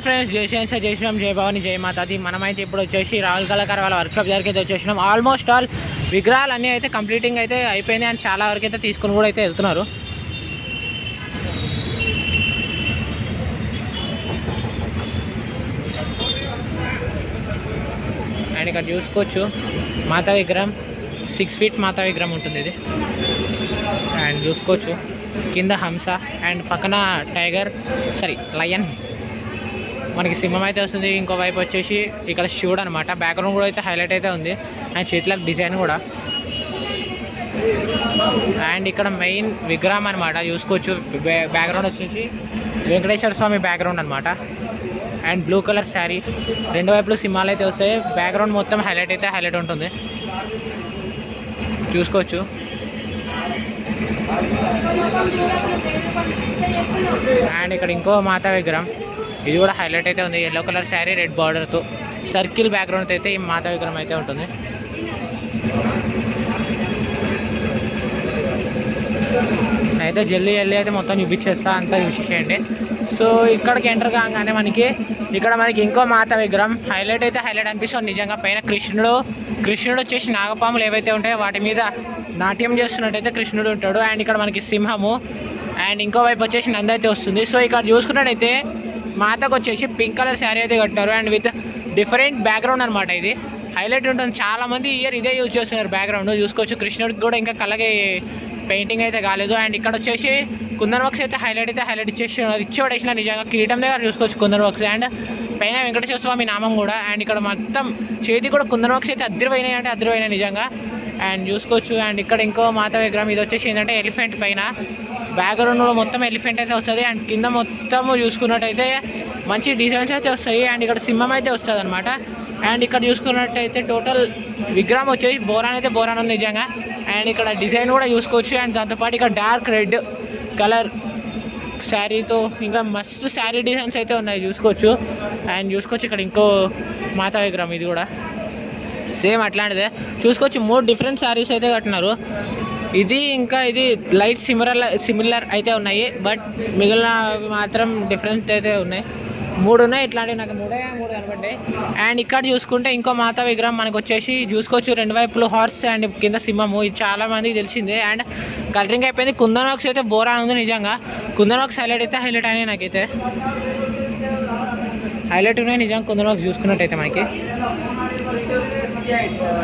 Friends జై భవాని జై మాతాది. మనమైతే ఇప్పుడు వచ్చేసి రాహుల్ కళాకార్ వాళ్ళ వర్క్షాప్ దగ్గరికి అయితే వచ్చేసినాం. ఆల్మోస్ట్ ఆల్ విగ్రహాలు అన్నీ అయితే కంప్లీటింగ్ అయితే అయిపోయినాయి అండ్ చాలా వరకు అయితే తీసుకుని కూడా అయితే వెళ్తున్నారు. అండ్ ఇక్కడ చూసుకోవచ్చు మాతా విగ్రహం 6 feet మాతా విగ్రహం ఉంటుంది ఇది. అండ్ చూసుకోవచ్చు కింద హంస అండ్ పక్కన టైగర్ లయన్ మనకి సింహం అయితే వస్తుంది. ఇంకో వైపు వచ్చేసి ఇక్కడ శివుడు అనమాట. బ్యాక్గ్రౌండ్ కూడా అయితే హైలైట్ అయితే ఉంది అండ్ చేతులకు డిజైన్ కూడా. అండ్ ఇక్కడ మెయిన్ విగ్రహం అనమాట చూసుకోవచ్చు. బ్యాక్గ్రౌండ్ వచ్చేసి వెంకటేశ్వర స్వామి బ్యాక్గ్రౌండ్ అనమాట. అండ్ బ్లూ కలర్ శారీ, రెండు వైపులు సింహాలు అయితే వస్తాయి. బ్యాక్గ్రౌండ్ మొత్తం హైలైట్ ఉంటుంది చూసుకోవచ్చు. అండ్ ఇక్కడ ఇంకో మాతా విగ్రహం, ఇది కూడా హైలైట్ అయితే ఉంది. ఎల్లో కలర్ శారీ రెడ్ బార్డర్తో సర్కిల్ బ్యాక్గ్రౌండ్ అయితే ఈ మాతా విగ్రహం అయితే ఉంటుంది. అయితే జల్దీ అయితే మొత్తం చూపించేస్తా, అంతా చూసేయండి. సో ఇక్కడికి ఎంటర్ కాగానే మనకి ఇంకో మాతా విగ్రహం హైలైట్ అనిపిస్తుంది నిజంగా. పైన కృష్ణుడు వచ్చేసి నాగపాములు ఏవైతే ఉంటాయో వాటి మీద నాట్యం చేస్తున్నట్టయితే కృష్ణుడు ఉంటాడు. అండ్ ఇక్కడ మనకి సింహము అండ్ ఇంకో వైపు వచ్చేసి నంది అయితే వస్తుంది. సో ఇక్కడ చూసుకున్నట్టయితే మాతకు వచ్చేసి పింక్ కలర్ శారీ అయితే కట్టారు అండ్ విత్ డిఫరెంట్ బ్యాక్గ్రౌండ్ అనమాట. ఇది హైలైట్ ఉంటుంది. చాలామంది ఇదే యూజ్ చేస్తున్నారు బ్యాక్గ్రౌండ్ చూసుకోవచ్చు. కృష్ణుడికి కూడా ఇంకా కళ్ళకి పెయింటింగ్ అయితే కాలేదు. అండ్ ఇక్కడ వచ్చేసి కుందన్ వర్క్స్ అయితే హైలైట్ ఇచ్చేస్తున్నారు. ఇచ్చేవాడేసిన నిజంగా కిరీటం దగ్గర చూసుకోవచ్చు కుందన్ వర్క్స్. అండ్ పైన వెంకటేశ్వర స్వామి నామం కూడా. అండ్ ఇక్కడ మొత్తం చేతి కూడా కుందన్ వర్క్స్ అయితే అద్దరిపోయినాయి నిజంగా. అండ్ చూసుకోవచ్చు. అండ్ ఇక్కడ ఇంకో మాతా విగ్రహం, ఇది వచ్చేసి ఏంటంటే ఎలిఫెంట్ పైన బ్యాక్గ్రౌండ్లో మొత్తం ఎలిఫెంట్ అయితే వస్తుంది. అండ్ కింద మొత్తం చూసుకున్నట్టయితే మంచి డిజైన్స్ అయితే వస్తాయి. అండ్ ఇక్కడ సింహం అయితే వస్తుంది అనమాట. అండ్ ఇక్కడ చూసుకున్నట్టయితే టోటల్ విగ్రహం వచ్చేసి బోరాన్ ఉంది నిజంగా. అండ్ ఇక్కడ డిజైన్ కూడా చూసుకోవచ్చు. అండ్ దాంతోపాటు ఇక్కడ డార్క్ రెడ్ కలర్ శారీతో ఇంకా మస్తు శారీ డిజైన్స్ అయితే ఉన్నాయి చూసుకోవచ్చు. అండ్ చూసుకోవచ్చు ఇక్కడ ఇంకో మాతా విగ్రహం, ఇది కూడా సేమ్ అట్లాంటిదే చూసుకోవచ్చు. 3 డిఫరెంట్ శారీస్ అయితే కట్టినారు. ఇది లైట్ సిమిలర్ అయితే ఉన్నాయి, బట్ మిగిలినవి మాత్రం డిఫరెంట్ అయితే ఉన్నాయి. 3 ఉన్నాయి ఇట్లాంటివి, నాకు 3 కనబడ్డాయి. అండ్ ఇక్కడ చూసుకుంటే ఇంకో మాతా విగ్రహం మనకు వచ్చేసి చూసుకోవచ్చు. 2 వైపులు హార్స్ అండ్ కింద సింహము. ఇది చాలా మందికి తెలిసిందే. అండ్ కలరింగ్ అయిపోయింది. కుందన్ వర్క్స్ అయితే బోరా ఉంది నిజంగా. కుందన్ వర్క్స్ హైలైట్ అయినాయి నాకైతే. హైలైట్ ఉన్నాయి నిజంగా కుందన్ వర్క్స్ చూసుకున్నట్టయితే మనకి.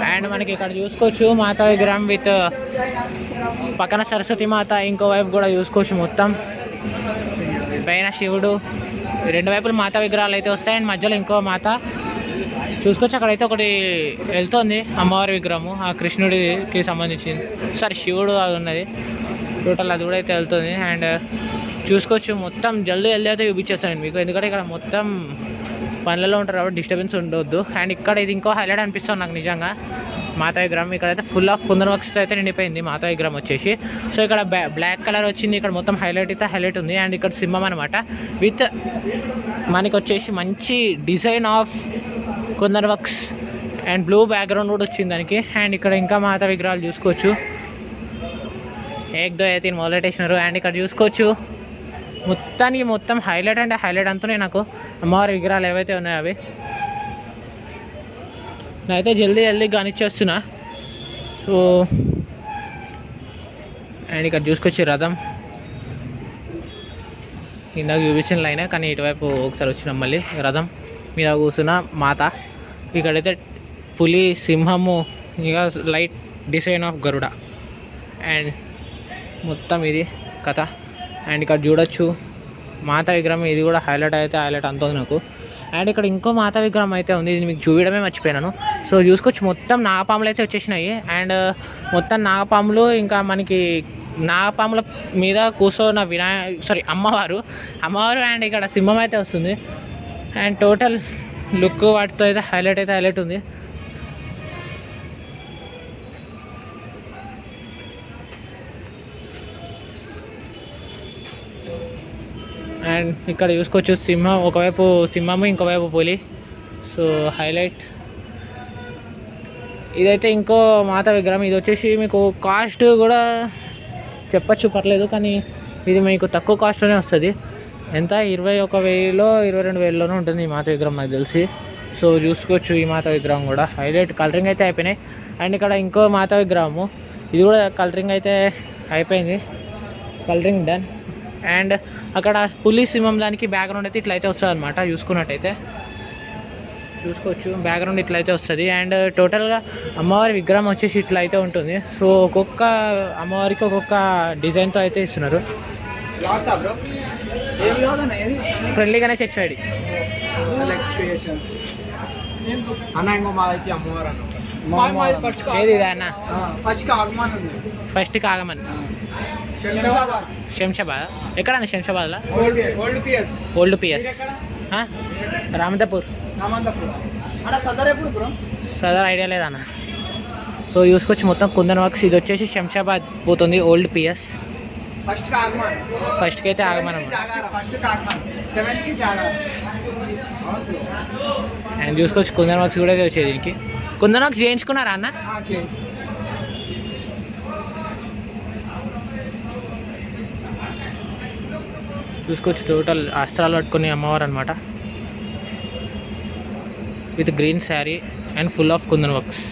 అండ్ మనకి ఇక్కడ చూసుకోవచ్చు మాతా విగ్రహం విత్ పక్కన సరస్వతి మాత, ఇంకో వైపు కూడా చూసుకోవచ్చు. మొత్తం పైన శివుడు, 2 వైపులు మాతా విగ్రహాలు అయితే వస్తాయి. అండ్ మధ్యలో ఇంకో మాత చూసుకోవచ్చు. అక్కడైతే ఒకటి వెళ్తుంది అమ్మవారి విగ్రహము, ఆ కృష్ణుడికి సంబంధించింది. శివుడు అది ఉన్నది టోటల్, అది కూడా అయితే వెళ్తుంది. అండ్ చూసుకోవచ్చు మొత్తం జల్దీ అయితే చూపించేస్తాను మీకు, ఎందుకంటే ఇక్కడ మొత్తం పనులలో ఉంటారు కాబట్టి డిస్టర్బెన్స్ ఉండవద్దు. అండ్ ఇక్కడ ఇది ఇంకో హైలైట్ అనిపిస్తుంది నాకు నిజంగా మాతా విగ్రహం. ఇక్కడైతే ఫుల్ ఆఫ్ కుందన్ వర్క్స్ అయితే నిండిపోయింది మాతా విగ్రహం వచ్చేసి. సో ఇక్కడ బ్లాక్ కలర్ వచ్చింది. ఇక్కడ మొత్తం హైలైట్ ఉంది. అండ్ ఇక్కడ సింహం అనమాట విత్ మనకి వచ్చేసి మంచి design of kundan works and blue background కూడా వచ్చింది దానికి. అండ్ ఇక్కడ ఇంకా మాతా విగ్రహాలు చూసుకోవచ్చు. 1 2 3 మొదలెట్టేసినారు. అండ్ ఇక్కడ చూసుకోవచ్చు మొత్తం హైలైట్ అంతనే నాకు అమ్మవారి విగ్రహాలు ఏవైతే ఉన్నాయో అవి నేనైతే జల్దీ కానిచ్చేస్తున్నా. సో అండ్ ఇక్కడ చూసుకొచ్చి రథం ఇందాక చూపించిన లైనే, కానీ ఇటువైపు ఒకసారి వచ్చినాం మళ్ళీ. రథం మీద కూర్చున్న మాత, ఇక్కడైతే పులి, సింహము, ఇంకా light design of Garuda. And మొత్తం ఇది కథ. అండ్ ఇక్కడ చూడొచ్చు మాతా విగ్రహం, ఇది కూడా హైలైట్ అంతుంది నాకు. అండ్ ఇక్కడ ఇంకో మాతా విగ్రహం అయితే ఉంది, ఇది మీకు చూడడమే మర్చిపోయాను. సో చూసుకోవచ్చు మొత్తం నాగపాములు అయితే వచ్చేసినాయి. అండ్ మొత్తం నాగపాములు, ఇంకా మనకి నాగపాముల మీద కూర్చోన్న అమ్మవారు. అండ్ ఇక్కడ సింహం అయితే వస్తుంది. అండ్ టోటల్ లుక్ వాటితో అయితే హైలైట్ ఉంది. అండ్ ఇక్కడ చూసుకోవచ్చు సింహం, ఒకవైపు సింహము ఇంకోవైపు పులి. So highlight. ఇదైతే ఇంకో మాతా విగ్రహం. ఇది వచ్చేసి మీకు కాస్ట్ కూడా చెప్పచ్చు పర్లేదు, కానీ ఇది మీకు తక్కువ కాస్ట్లోనే వస్తుంది. ఎంత 21,000 22,000లోనే ఉంటుంది ఈ మాత విగ్రహం నాకు తెలిసి. సో చూసుకోవచ్చు ఈ మాత విగ్రహం కూడా హైలైట్. కలరింగ్ అయితే అయిపోయినాయి. అండ్ ఇక్కడ ఇంకో మాత విగ్రహము, ఇది కూడా కలరింగ్ అయితే అయిపోయింది, కలరింగ్ డన్. అండ్ అక్కడ పులి సింహం దానికి బ్యాక్గ్రౌండ్ అయితే ఇట్లయితే వస్తుంది అనమాట. చూసుకున్నట్టయితే చూసుకోవచ్చు బ్యాక్గ్రౌండ్ ఇట్లయితే వస్తుంది. అండ్ టోటల్గా అమ్మవారి విగ్రహం వచ్చేసి ఇట్లా అయితే ఉంటుంది. సో ఒక్కొక్క అమ్మవారికి ఒక్కొక్క డిజైన్తో అయితే ఇస్తున్నారు. ఫ్రెండ్లీగానే తెచ్చాడు అన్న. ఇంకో మాదైతే అమ్మవారు అన్న. ఏది ఇదా అన్న? ఫస్ట్ కాగమన్ శంషాబాద్. ఎక్కడ అన్న శంషాబాద్లో? Old PS Ramadapur. సదర్ ఐడియా లేదన్న. సో చూసుకోవచ్చు మొత్తం కుందన్ వర్క్స్. ఇది వచ్చేసి శంషాబాద్ పోతుంది, ఓల్డ్ పిఎస్. ఫస్ట్కి అయితే ఆగమనం. అండ్ చూసుకోవచ్చు కుందన్ వర్క్స్ కూడా వచ్చేది దీనికి. కుందన్ వర్క్స్ చేయించుకున్నారా అన్న? చూసుకోవచ్చు టోటల్ అస్త్రాలు పట్టుకుని అమ్మవారు అనమాట, with green sari and full of kundan works.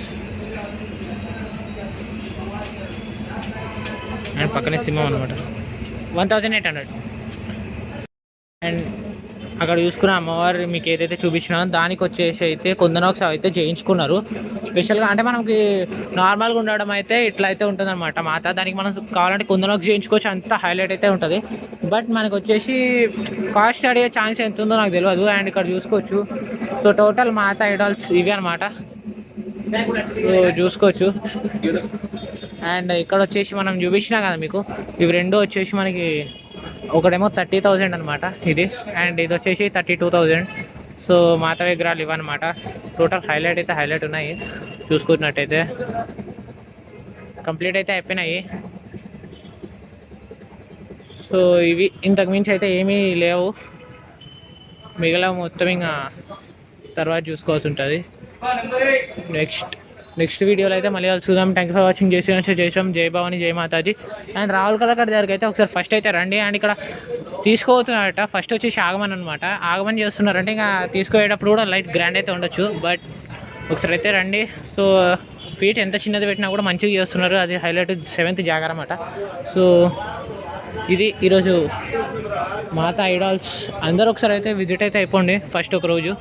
And పక్కనే సింహం అనమాట. 1,800. అండ్ అక్కడ చూసుకున్న అమ్మవారు మీకు ఏదైతే చూపించినా దానికి వచ్చేసి అయితే కుందన్ వర్క్స్ అయితే చేయించుకున్నారు స్పెషల్గా. అంటే మనకి నార్మల్గా ఉండడం అయితే ఇట్లా అయితే ఉంటుంది అనమాట మాత. దానికి మనం కావాలంటే కుందన్ వర్క్స్ చేయించుకోవచ్చు, అంత హైలైట్ అయితే ఉంటుంది. బట్ మనకు వచ్చేసి కాస్ట్ అడిగే ఛాన్స్ ఎంత ఉందో నాకు తెలియదు. అండ్ ఇక్కడ చూసుకోవచ్చు. సో టోటల్ మాత ఐడాల్స్ ఇవి అనమాట. సో చూసుకోవచ్చు. అండ్ ఇక్కడ వచ్చేసి మనం చూపించినా కదా మీకు, ఇవి రెండు వచ్చేసి మనకి ఒకటేమో 30,000 అనమాట ఇది, అండ్ ఇది వచ్చేసి 32,000. సో మాత విగ్రహాలు ఇవన్నమాట. టోటల్ హైలైట్ అయితే హైలైట్ ఉన్నాయి. చూసుకున్నట్టయితే కంప్లీట్ అయితే అయిపోయినాయి. సో ఇవి ఇంతకు మించి అయితే ఏమీ లేవు, మిగిలిన మొత్తం ఇంకా తర్వాత చూసుకోవాల్సి ఉంటుంది. నెక్స్ట్ వీడియోలో అయితే మళ్ళీ చూద్దాం. Thank you for watching. జై జై భవాని, జై మాతాజీ. అండ్ రాహుల్ కళాకారు దగ్గరికి అయితే ఒకసారి ఫస్ట్ అయితే రండి. అండ్ ఇక్కడ తీసుకోవచ్చున్నట. ఫస్ట్ వచ్చేసి ఆగమన్ అనమాట. ఆగమన్ చేస్తున్నారంటే ఇంకా తీసుకుపోయేటప్పుడు కూడా లైట్ గ్రాండ్ అయితే ఉండొచ్చు, బట్ ఒకసారి అయితే రండి. సో ఫీట్ ఎంత చిన్నది పెట్టినా కూడా మంచిగా చేస్తున్నారు, అది హైలైట్. 7th జాగర్ అన్నమాట. సో ఇది ఈరోజు మాతా ఐడాల్స్. అందరూ ఒకసారి అయితే విజిట్ అయితే అయిపోండి ఫస్ట్ ఒక రోజు.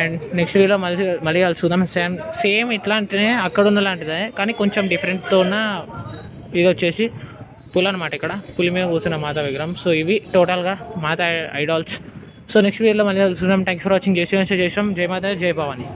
అండ్ నెక్స్ట్ వీడియో మళ్ళీ చూద్దాం. సేమ్ ఇట్లాంటినే అక్కడ ఉన్న లాంటిదే, కానీ కొంచెం డిఫరెంట్తో ఉన్న ఇది వచ్చేసి పులి అనమాట. ఇక్కడ పులి మీద కూర్చున్న మాతా విగ్రహం. సో ఇవి టోటల్గా మాతా ఐడాల్స్. సో నెక్స్ట్ వీడియోలో మళ్ళీ చూద్దాం. Thank you for watching. జై శ్రీరామ్, జై మాతా, జై భవాని.